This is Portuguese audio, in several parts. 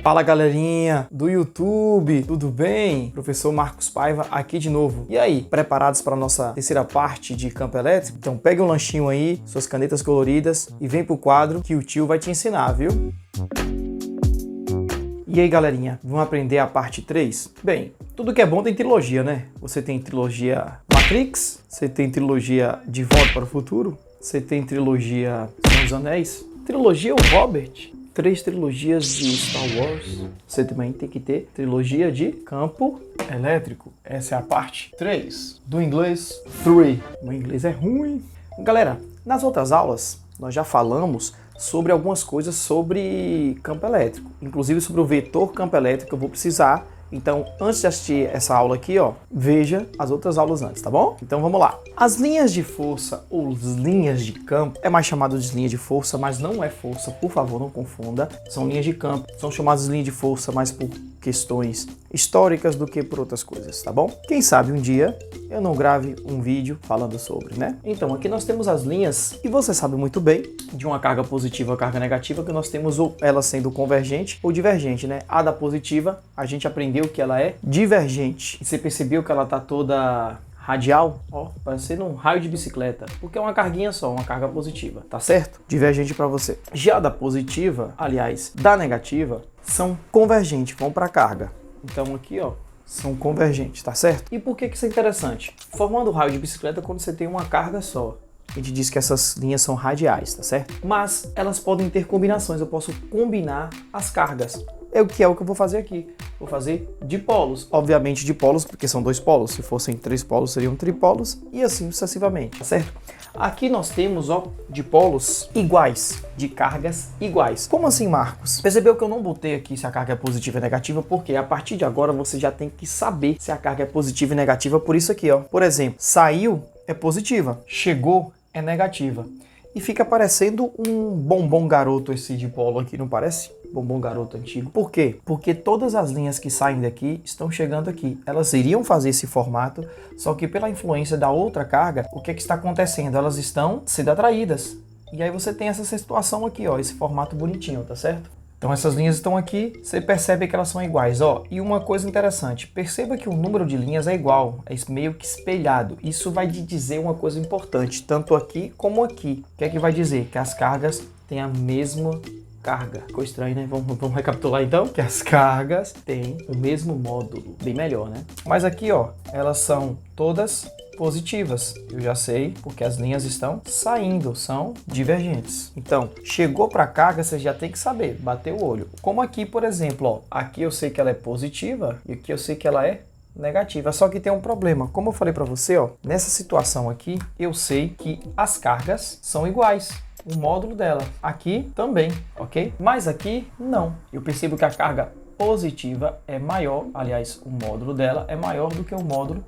Fala galerinha do YouTube, tudo bem? Professor Marcos Paiva aqui de novo. E aí, preparados para a nossa terceira parte de campo elétrico? Então pegue um lanchinho aí, suas canetas coloridas e vem pro quadro que o tio vai te ensinar, viu? E aí galerinha, vamos aprender a parte 3? Bem, tudo que é bom tem trilogia, né? Você tem trilogia Matrix, você tem trilogia De Volta para o Futuro, você tem trilogia Senhor dos Anéis, trilogia O Hobbit, 3 trilogias de Star Wars. Você também tem que ter trilogia de campo elétrico. Essa é a parte 3 do inglês 3. O inglês é ruim. Galera, nas outras aulas nós já falamos sobre algumas coisas sobre campo elétrico, inclusive sobre o vetor campo elétrico que eu vou precisar. Então, antes de assistir essa aula aqui, ó, veja as outras aulas antes, tá bom? Então vamos lá. As linhas de força ou linhas de campo, é mais chamado de linha de força, mas não é força, por favor, não confunda. São linhas de campo, são chamadas de linha de força mais por questões históricas do que por outras coisas, tá bom? Quem sabe um dia eu não grave um vídeo falando sobre, né? Então, aqui nós temos as linhas, e você sabe muito bem, de uma carga positiva a carga negativa, que nós temos ou ela sendo convergente ou divergente, né? A da positiva, a gente aprendeu que ela é divergente. E você percebeu que ela tá toda radial, ó, parecendo um raio de bicicleta, porque é uma carguinha só, uma carga positiva, tá certo? Divergente para você. Já da positiva, aliás, da negativa, são convergentes, vão para a carga. Então aqui, ó, são convergentes, tá certo? E por que isso é interessante? Formando raio de bicicleta quando você tem uma carga só. A gente diz que essas linhas são radiais, tá certo? Mas elas podem ter combinações, eu posso combinar as cargas. É o que eu vou fazer aqui. Vou fazer dipolos. Obviamente dipolos, porque são 2 polos. Se fossem 3 polos, seriam tripolos. E assim sucessivamente, tá certo? Aqui nós temos, ó, dipolos iguais, de cargas iguais. Como assim, Marcos? Percebeu que eu não botei aqui se a carga é positiva ou negativa, porque a partir de agora você já tem que saber se a carga é positiva e negativa por isso aqui, ó. Por exemplo, saiu é positiva, chegou é negativa. E fica parecendo um bombom garoto esse dipolo aqui, não parece? Bombom garoto antigo. Por quê? Porque todas as linhas que saem daqui estão chegando aqui. Elas iriam fazer esse formato, só que pela influência da outra carga, o que está acontecendo? Elas estão sendo atraídas. E aí você tem essa situação aqui, ó, esse formato bonitinho, tá certo? Então essas linhas estão aqui, você percebe que elas são iguais, ó. E uma coisa interessante, perceba que o número de linhas é igual, é meio que espelhado. Isso vai te dizer uma coisa importante, tanto aqui como aqui. O que é que vai dizer? Que as cargas têm a mesma carga. Ficou estranho, né? Vamos recapitular então? Que as cargas têm o mesmo módulo. Bem melhor, né? Mas aqui, ó, elas são todas positivas. Eu já sei, porque as linhas estão saindo, são divergentes. Então, chegou para a carga, você já tem que saber, bater o olho. Como aqui, por exemplo, ó, aqui eu sei que ela é positiva e aqui eu sei que ela é negativa. Só que tem um problema. Como eu falei para você, ó, nessa situação aqui, eu sei que as cargas são iguais. O módulo dela. Aqui também, ok? Mas aqui não. Eu percebo que a carga positiva é maior, aliás, o módulo dela é maior do que o módulo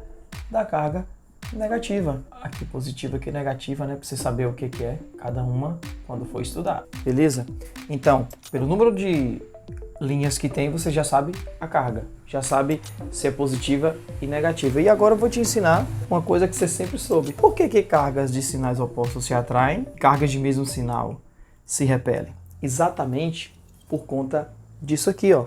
da carga negativa. Aqui positiva, aqui negativa, né? Pra você saber o que é cada uma quando for estudar. Beleza? Então, pelo número de linhas que tem, você já sabe a carga. Já sabe se é positiva e negativa. E agora eu vou te ensinar uma coisa que você sempre soube. Por que cargas de sinais opostos se atraem, cargas de mesmo sinal se exatamente por conta disso aqui, ó.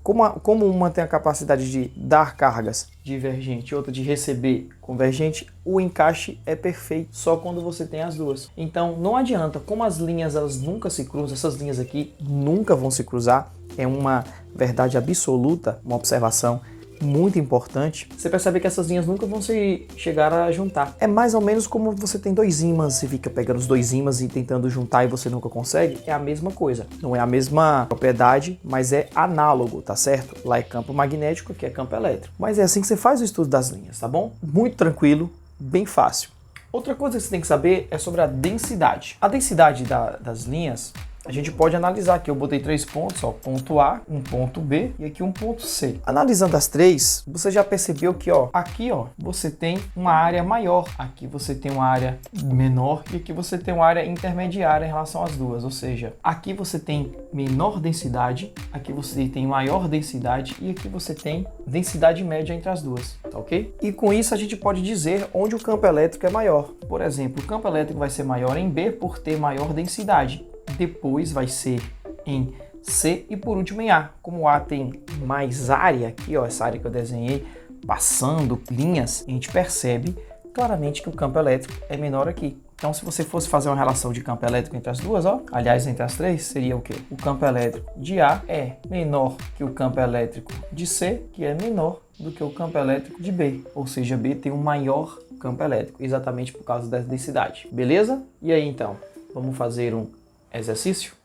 Como uma tem a capacidade de dar cargas divergente e outra de receber convergente, o encaixe é perfeito só quando você tem as duas. Então não adianta, como as linhas elas nunca se cruzam, essas linhas aqui nunca vão se cruzar, é uma verdade absoluta, uma observação muito importante. Você percebe que essas linhas nunca vão se chegar a juntar. É mais ou menos como você tem dois ímãs e fica pegando os dois ímãs e tentando juntar e você nunca consegue. É a mesma coisa. Não é a mesma propriedade, mas é análogo, tá certo? Lá é campo magnético, aqui é campo elétrico. Mas é assim que você faz o estudo das linhas, tá bom? Muito tranquilo, bem fácil. Outra coisa que você tem que saber é sobre a densidade. A densidade das linhas, a gente pode analisar aqui. Eu botei 3 pontos, ó, ponto A, um ponto B e aqui um ponto C. Analisando as 3, você já percebeu que, ó, aqui, ó, você tem uma área maior, aqui você tem uma área menor e aqui você tem uma área intermediária em relação às duas. Ou seja, aqui você tem menor densidade, aqui você tem maior densidade e aqui você tem densidade média entre as duas, tá ok? E com isso a gente pode dizer onde o campo elétrico é maior. Por exemplo, o campo elétrico vai ser maior em B por ter maior densidade. Depois vai ser em C e por último em A. Como o A tem mais área aqui, ó, essa área que eu desenhei, passando linhas, a gente percebe claramente que o campo elétrico é menor aqui. Então, se você fosse fazer uma relação de campo elétrico entre as duas, ó, aliás, entre as três, seria o quê? O campo elétrico de A é menor que o campo elétrico de C, que é menor do que o campo elétrico de B. Ou seja, B tem um maior campo elétrico, exatamente por causa da densidade. Beleza? E aí, então, vamos fazer um exercício?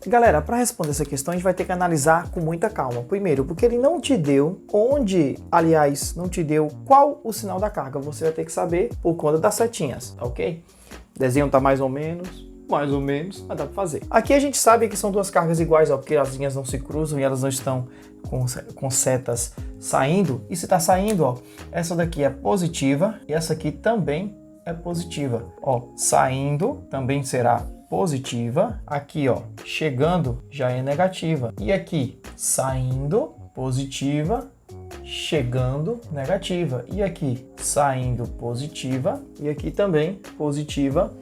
Galera, para responder essa questão, a gente vai ter que analisar com muita calma. Primeiro, porque ele não te deu onde, aliás, não te deu qual o sinal da carga. Você vai ter que saber por conta das setinhas, tá ok? O desenho tá mais ou menos, mas dá para fazer. Aqui a gente sabe que são duas cargas iguais, ó, porque as linhas não se cruzam e elas não estão com setas saindo. E se tá saindo, ó, essa daqui é positiva e essa aqui também é positiva. Ó, saindo também será positiva, aqui ó, chegando já é negativa, e aqui saindo positiva, chegando negativa, e aqui saindo positiva, e aqui também positiva,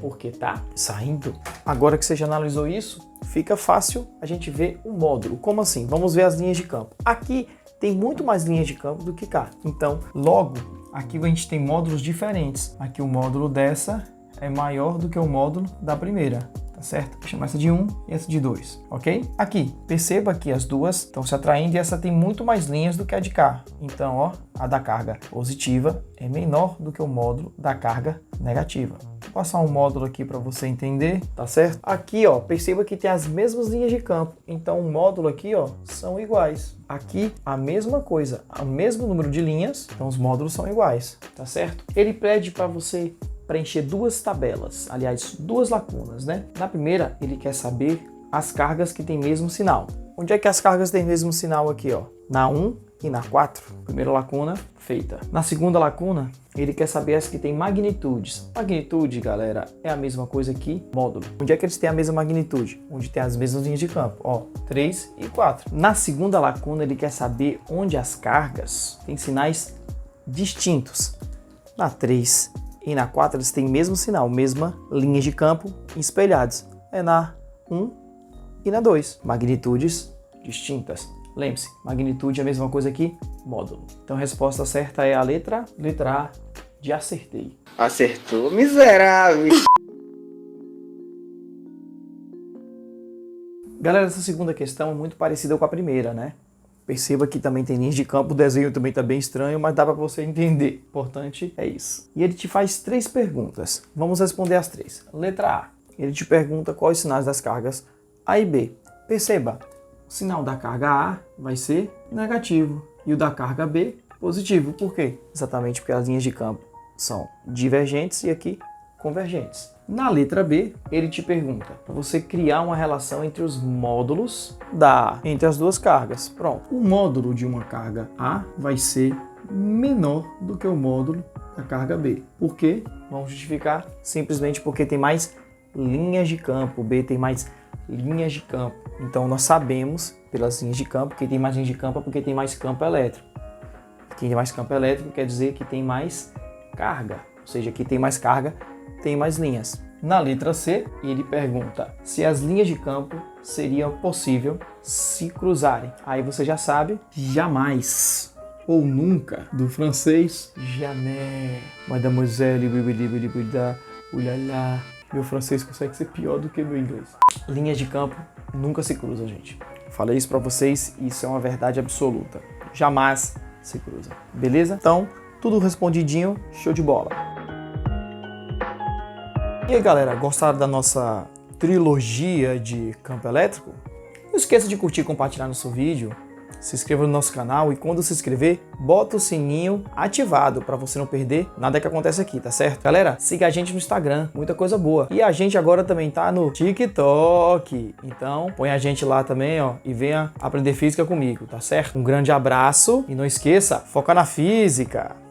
porque tá saindo. Agora que você já analisou isso, fica fácil a gente ver o módulo. Como assim? Vamos ver as linhas de campo. Aqui tem muito mais linhas de campo do que cá, então logo aqui a gente tem módulos diferentes. Aqui o módulo dessa é maior do que o módulo da primeira, tá certo? Vou chamar essa de 1 e essa de 2, ok? Aqui, perceba que as duas estão se atraindo e essa tem muito mais linhas do que a de cá. Então, ó, a da carga positiva é menor do que o módulo da carga negativa. Vou passar um módulo aqui para você entender, tá certo? Aqui, ó, perceba que tem as mesmas linhas de campo. Então, o módulo aqui, ó, são iguais. Aqui, a mesma coisa, o mesmo número de linhas, então os módulos são iguais, tá certo? Ele pede para você preencher duas tabelas, aliás, duas lacunas, né? Na primeira, ele quer saber as cargas que têm mesmo sinal. Onde é que as cargas têm mesmo sinal aqui, ó? Na 1 e na 4. Primeira lacuna feita. Na segunda lacuna, ele quer saber as que têm magnitudes. Magnitude, galera, é a mesma coisa que módulo. Onde é que eles têm a mesma magnitude? Onde tem as mesmas linhas de campo, ó, 3 e 4. Na segunda lacuna, ele quer saber onde as cargas têm sinais distintos. Na 3 e na 4 eles têm mesmo sinal, mesma linha de campo espelhados. É na 1 e na 2. Magnitudes distintas. Lembre-se, magnitude é a mesma coisa que módulo. Então a resposta certa é a letra A de acertei. Acertou, miserável! Galera, essa segunda questão é muito parecida com a primeira, né? Perceba que também tem linhas de campo, o desenho também está bem estranho, mas dá para você entender. O importante é isso. E ele te faz 3 perguntas. Vamos responder as 3. Letra A. Ele te pergunta quais os sinais das cargas A e B. Perceba, o sinal da carga A vai ser negativo e o da carga B positivo. Por quê? Exatamente porque as linhas de campo são divergentes e aqui convergentes. Na letra B, ele te pergunta para você criar uma relação entre os módulos entre as duas cargas. Pronto. O módulo de uma carga A vai ser menor do que o módulo da carga B. Por quê? Vamos justificar simplesmente porque tem mais linhas de campo. B tem mais linhas de campo. Então nós sabemos pelas linhas de campo que tem mais linhas de campo é porque tem mais campo elétrico. Quem tem mais campo elétrico quer dizer que tem mais carga. Ou seja, que tem mais carga, tem mais linhas. Na letra C, ele pergunta se as linhas de campo seria possível se cruzarem. Aí você já sabe, jamais ou nunca, do francês, jamais. Mademoiselle, ulala. Meu francês consegue ser pior do que meu inglês. Linhas de campo nunca se cruzam, gente. Falei isso pra vocês e isso é uma verdade absoluta. Jamais se cruzam. Beleza? Então, tudo respondidinho, show de bola. E aí, galera, gostaram da nossa trilogia de campo elétrico? Não esqueça de curtir e compartilhar nosso vídeo. Se inscreva no nosso canal e quando se inscrever, bota o sininho ativado para você não perder nada que acontece aqui, tá certo? Galera, siga a gente no Instagram, muita coisa boa. E a gente agora também tá no TikTok. Então, põe a gente lá também, ó, e venha aprender física comigo, tá certo? Um grande abraço e não esqueça, foca na física.